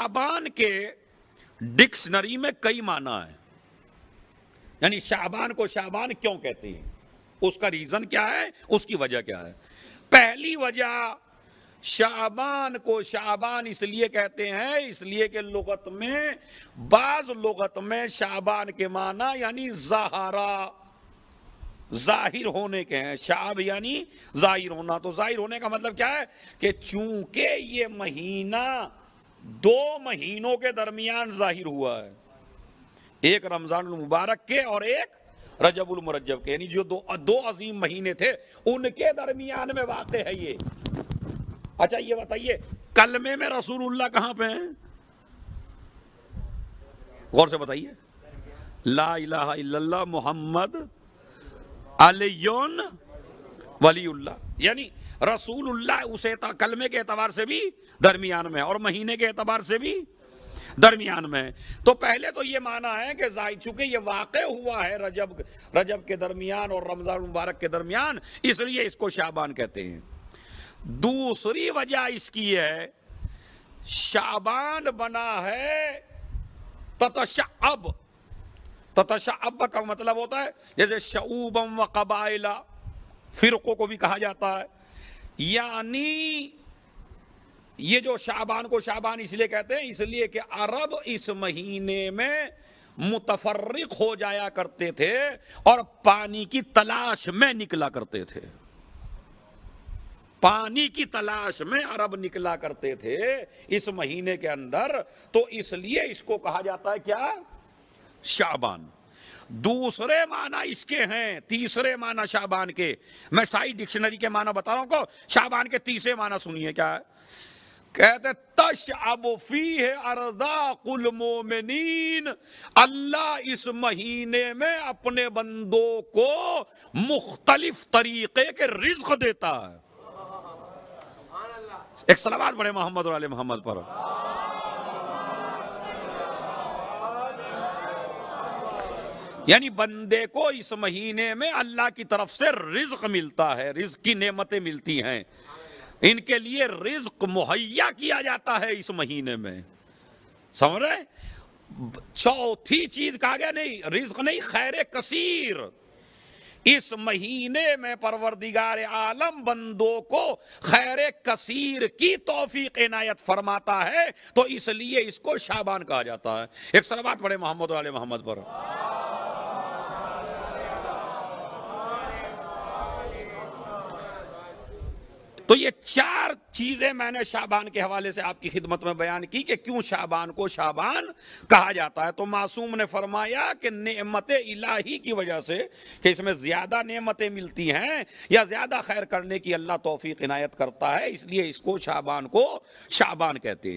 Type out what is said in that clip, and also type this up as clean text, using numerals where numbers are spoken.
شعبان کے ڈکشنری میں کئی معنی ہیں، یعنی شعبان کو شعبان کیوں کہتے ہیں، اس کا ریزن کیا ہے، اس کی وجہ کیا ہے۔ پہلی وجہ شعبان کو شعبان اس لیے کہتے ہیں، اس لیے کہ لغت میں بعض لغت میں شعبان کے معنی یعنی ظاہر ہونے کے ہیں۔ شعب یعنی ظاہر ہونا، تو ظاہر ہونے کا مطلب کیا ہے کہ چونکہ یہ مہینہ 2 مہینوں کے درمیان ظاہر ہوا ہے، ایک رمضان المبارک کے اور ایک رجب المرجب کے، یعنی جو دو عظیم مہینے تھے ان کے درمیان میں واقع ہے یہ۔ اچھا یہ بتائیے کلمے میں رسول اللہ کہاں پہ ہیں؟ غور سے بتائیے، لا الہ الا اللہ محمد علی ولی اللہ، یعنی رسول اللہ اسے کلمے کے اعتبار سے بھی درمیان میں اور مہینے کے اعتبار سے بھی درمیان میں۔ تو پہلے تو یہ معنی ہے کہ چونکہ یہ واقع ہوا ہے رجب کے درمیان اور رمضان المبارک کے درمیان، اس لیے اس کو شعبان کہتے ہیں۔ دوسری وجہ اس کی ہے شعبان بنا ہے تتشعب کا مطلب ہوتا ہے جیسے شعوبم و قبائل، فرقوں کو بھی کہا جاتا ہے، یعنی یہ جو شعبان کو شعبان اس لیے کہتے ہیں اس لیے کہ عرب اس مہینے میں متفرق ہو جایا کرتے تھے اور پانی کی تلاش میں نکلا کرتے تھے، پانی کی تلاش میں عرب نکلا کرتے تھے اس مہینے کے اندر، تو اس لیے اس کو کہا جاتا ہے کیا؟ شعبان۔ دوسرے معنی اس کے ہیں، تیسرے معنی شعبان کے، میں سائی ڈکشنری کے معنی بتا رہا ہوں کو، شعبان کے تیسرے معنی سنیے کیا ہے، کہتے تشعب فیہ ارزاق المومنین، اللہ اس مہینے میں اپنے بندوں کو مختلف طریقے کے رزق دیتا ہے۔ ایک صلوات پڑھے محمد اور آل محمد پر۔ یعنی بندے کو اس مہینے میں اللہ کی طرف سے رزق ملتا ہے، رزق کی نعمتیں ملتی ہیں، ان کے لیے رزق مہیا کیا جاتا ہے اس مہینے میں، سمجھ رہے؟ چوتھی چیز کہا گیا نہیں، رزق نہیں، خیر کثیر۔ اس مہینے میں پروردگار عالم بندوں کو خیر کثیر کی توفیق عنایت فرماتا ہے، تو اس لیے اس کو شعبان کہا جاتا ہے۔ ایک صلوات پڑھے محمد و آل محمد پر۔ تو یہ 4 چیزیں میں نے شعبان کے حوالے سے آپ کی خدمت میں بیان کی کہ کیوں شعبان کو شعبان کہا جاتا ہے۔ تو معصوم نے فرمایا کہ نعمت الہی کی وجہ سے، کہ اس میں زیادہ نعمتیں ملتی ہیں یا زیادہ خیر کرنے کی اللہ توفیق عنایت کرتا ہے، اس لیے اس کو شعبان کہتے ہیں۔